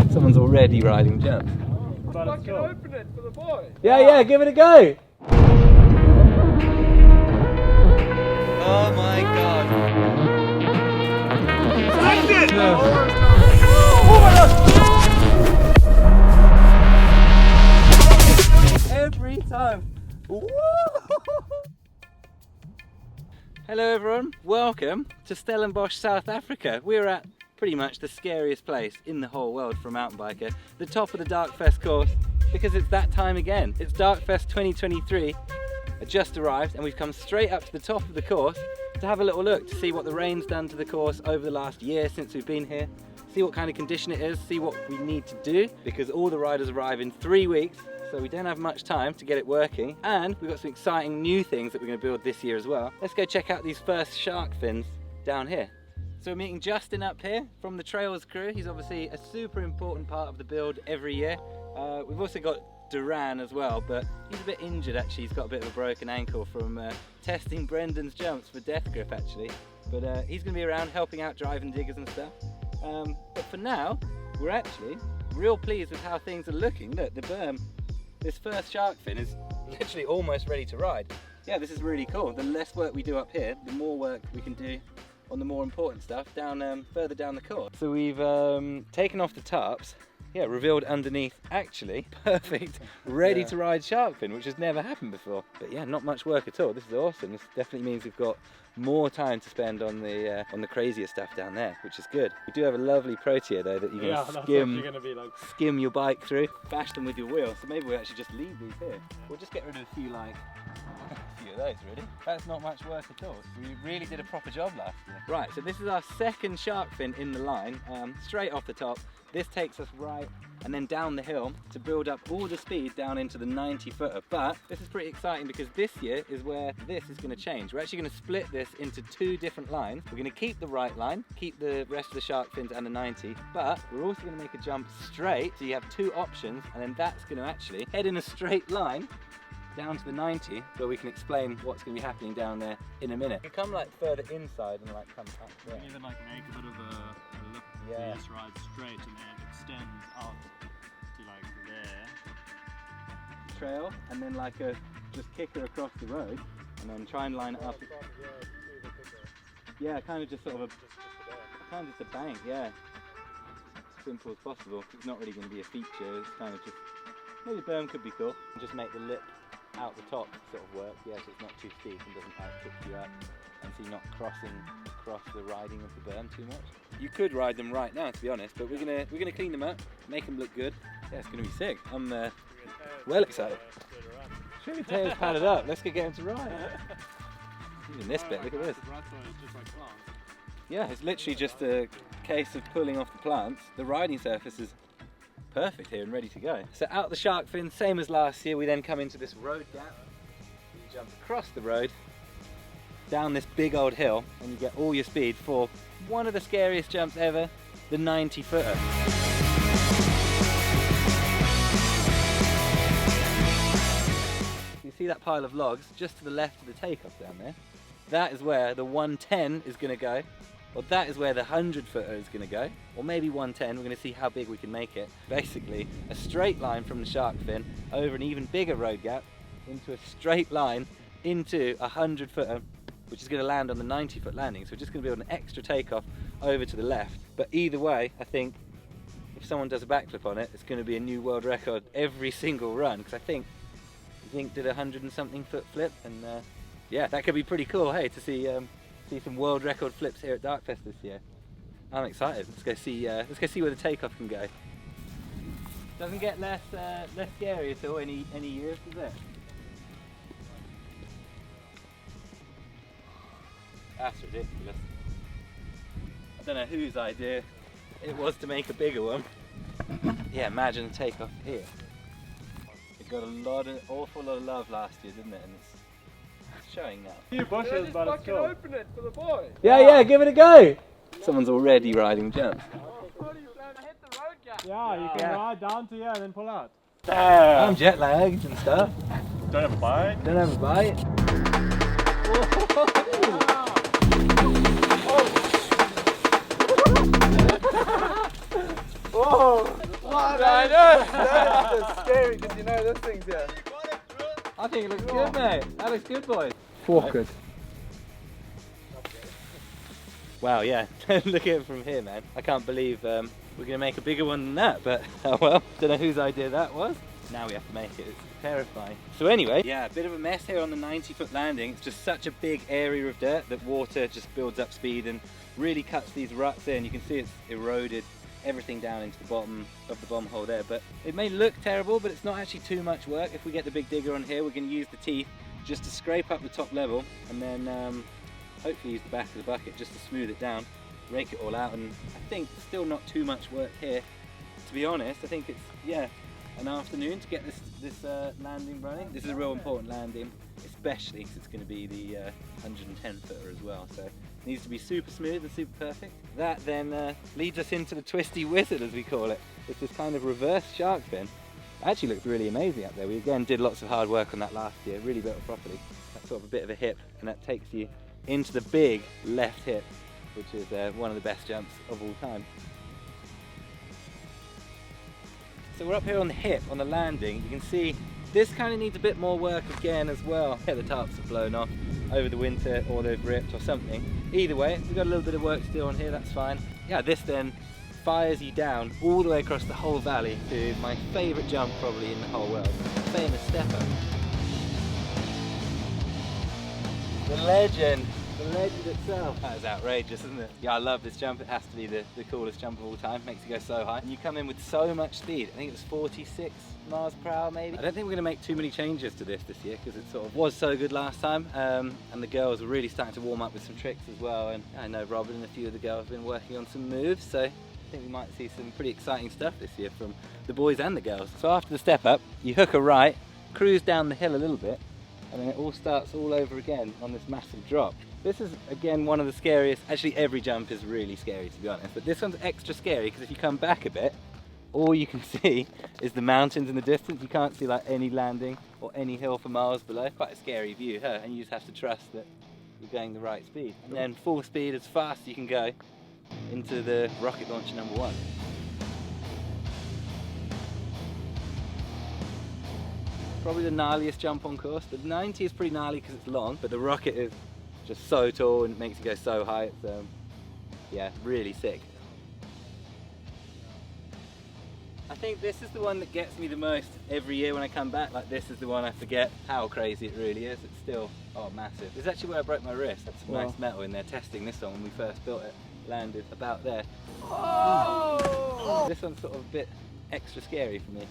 Someone's already riding jumps. Fucking open it for the boy. Yeah, give it a go. Oh my god. Find it! Every time. Woo! Hello everyone, welcome to Stellenbosch, South Africa. We're at pretty much the scariest place in the whole world for a mountain biker, the top of the Darkfest course, because it's that time again. It's Darkfest 2023. I just arrived and we've come straight up to the top of the course to have a little look to see what the rain's done to the course over the last year since we've been here, see what kind of condition it is, see what we need to do, because all the riders arrive in 3 weeks, so we don't have much time to get it working, and we've got some exciting new things that we're going to build this year as well. Let's go check out these first shark fins down here. So we're meeting Justin up here from the Trails crew. He's obviously a super important part of the build every year. We've also got Duran as well, but he's a bit injured actually. He's got a bit of a broken ankle from testing Brendan's jumps for Death Grip actually. But he's going to be around helping out driving diggers and stuff. But for now, we're actually real pleased with how things are looking. Look, the berm, this first shark fin is literally almost ready to ride. Yeah, this is really cool. The less work we do up here, the more work we can do on the more important stuff down further down the course. So we've taken off the tarps, yeah, revealed underneath actually perfect ready to ride shark fin, which has never happened before. But yeah, not much work at all. This is awesome. This definitely means we've got more time to spend on the crazier stuff down there, which is good. We do have a lovely Protea though that you're gonna skim your bike through, bash them with your wheel. So maybe we actually just leave these here. We'll just get rid of a few of those really. That's not much work at all. We really did a proper job last year. Right, so this is our second shark fin in the line, straight off the top. This takes us right and then down the hill to build up all the speed down into the 90 footer. But this is pretty exciting because this year is where this is going to change. We're actually going to split this into two different lines. We're going to keep the right line, keep the rest of the shark fins and the 90, but we're also going to make a jump straight, so you have two options, and then that's going to actually head in a straight line down to the 90, where we can explain what's going to be happening down there in a minute. You come like further inside and like come up there. You can even like make a bit of a look. Yeah. You just ride straight and then it extends out to like there. Trail, and then like just kick her across the road, and then try and line it up. Yeah, kind of just sort of just a bank. Yeah, simple as possible. It's not really going to be a feature. It's kind of just maybe the berm could be cool. Just make the lip out the top sort of work, yeah, so it's not too steep and doesn't like kick you up, and so you're not crossing across the riding of the berm too much. You could ride them right now, to be honest, but we're gonna clean them up, make them look good. Yeah, it's gonna be sick. I'm well excited. Should be tails padded up. Let's go get him to ride. Even this bit, look at this. Yeah, it's literally just a case of pulling off the plants. The riding surface is perfect here and ready to go. So out the shark fin, same as last year, we then come into this road gap. You jump across the road, down this big old hill, and you get all your speed for one of the scariest jumps ever, the 90 footer. You see that pile of logs just to the left of the Takeoff down there? That is where the 110 is going to go. Well, that is where the 100 footer is going to go, or maybe 110. We're going to see how big we can make it. Basically, a straight line from the shark fin over an even bigger road gap into a straight line into a 100 footer, which is going to land on the 90 foot landing. So we're just going to build an extra takeoff over to the left. But either way, I think if someone does a backflip on it, it's going to be a new world record every single run, because I think did a 100 and something foot flip, and yeah, that could be pretty cool, hey, to see some world record flips here at Darkfest this year. I'm excited. Let's go see where the Takeoff can go. Doesn't get less scary at all any years, does it? That's ridiculous. I don't know whose idea it was to make a bigger one. Yeah, imagine a Takeoff here. It got an awful lot of love last year, didn't it? And it's showing now. Few bushes, but it's cool. Open it for the boy. Yeah, give it a go. Someone's already riding jumps. Yeah, you can ride down to here and then pull out. I'm jet lagged and stuff. Don't have a bite. Don't have a bite. Whoa! What? I know! That is just scary because you know this thing's here. I think it looks good, mate. That looks good, boys. Awkward. Wow, yeah. Look at it from here, man. I can't believe we're going to make a bigger one than that, but oh well. Don't know whose idea that was. Now we have to make it. It's terrifying. So anyway, yeah, a bit of a mess here on the 90-foot landing. It's just such a big area of dirt that water just builds up speed and really cuts these ruts in. You can see it's eroded everything down into the bottom of the bomb hole there, but it may look terrible, but it's not actually too much work. If we get the big digger on here, we're going to use the teeth just to scrape up the top level and then hopefully use the back of the bucket just to smooth it down, rake it all out, and I think still not too much work here, to be honest. I think it's, yeah, an afternoon to get this landing running. This is a real important landing, especially because it's going to be the 110 footer as well, so it needs to be super smooth and super perfect. That then leads us into the twisty wizard, as we call it. It's this kind of reverse shark fin. It actually looks really amazing up there. We again did lots of hard work on that last year, really built it properly. That's sort of a bit of a hip, and that takes you into the big left hip, which is one of the best jumps of all time. So we're up here on the hip, on the landing. You can see this kind of needs a bit more work again as well. Yeah, the tarps have blown off over the winter, or they've ripped or something. Either way, we've got a little bit of work to do on here, that's fine. Yeah, this then fires you down all the way across the whole valley to my favourite jump probably in the whole world, the famous step up. The legend itself. That is outrageous, isn't it? Yeah, I love this jump. It has to be the coolest jump of all time. It makes you go so high. And you come in with so much speed. I think it was 46 miles per hour maybe. I don't think we're going to make too many changes to this year because it sort of was so good last time. And the girls were really starting to warm up with some tricks as well. And I know Robin and a few of the girls have been working on some moves. So I think we might see some pretty exciting stuff this year from the boys and the girls. So after the step up, you hook a right, cruise down the hill a little bit, and then it all starts all over again on this massive drop. This is again one of the scariest. Actually every jump is really scary, to be honest, but this one's extra scary because if you come back a bit, all you can see is the mountains in the distance. You can't see like any landing or any hill for miles below. Quite a scary view, huh? And you just have to trust that you're going the right speed. And then full speed as fast as you can go into the rocket launcher #1. Probably the gnarliest jump on course. The 90 is pretty gnarly because it's long, but the rocket is just so tall and it makes you go so high. It's yeah, really sick. I think this is the one that gets me the most every year when I come back. Like, this is the one I forget how crazy it really is. It's still, oh, massive. This is actually where I broke my wrist. That's some nice metal in there. Testing this one when we first built it. Landed about there. Oh! This one's sort of a bit extra scary for me.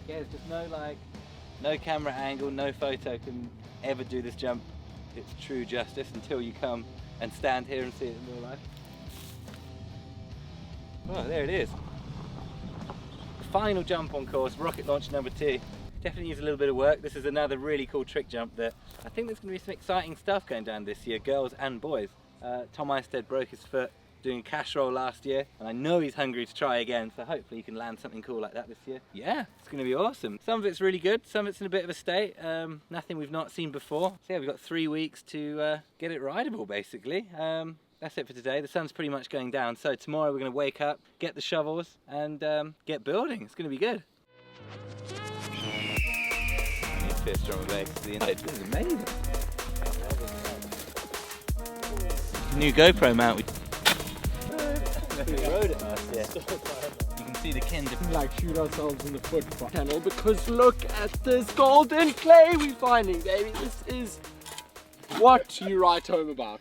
Yeah, there's just no camera angle, no photo can ever do this jump its true justice until you come and stand here and see it in real life. Oh, there it is. The final jump on course, rocket launch #2. Definitely needs a little bit of work. This is another really cool trick jump that I think there's going to be some exciting stuff going down this year, girls and boys. Tom Eistedt broke his foot doing a cash roll last year, and I know he's hungry to try again, so hopefully he can land something cool like that this year. Yeah, it's going to be awesome. Some of it's really good, some of it's in a bit of a state, nothing we've not seen before. So yeah, we've got 3 weeks to get it rideable basically. That's it for today. The sun's pretty much going down, so tomorrow we're going to wake up, get the shovels, and get building. It's going to be good. I need to feel strong legs. This is amazing. New GoPro mount. We rode it last year. You can see the kind of like shoot ourselves in the foot panel because look at this golden clay we're finding, baby. This is what you write home about.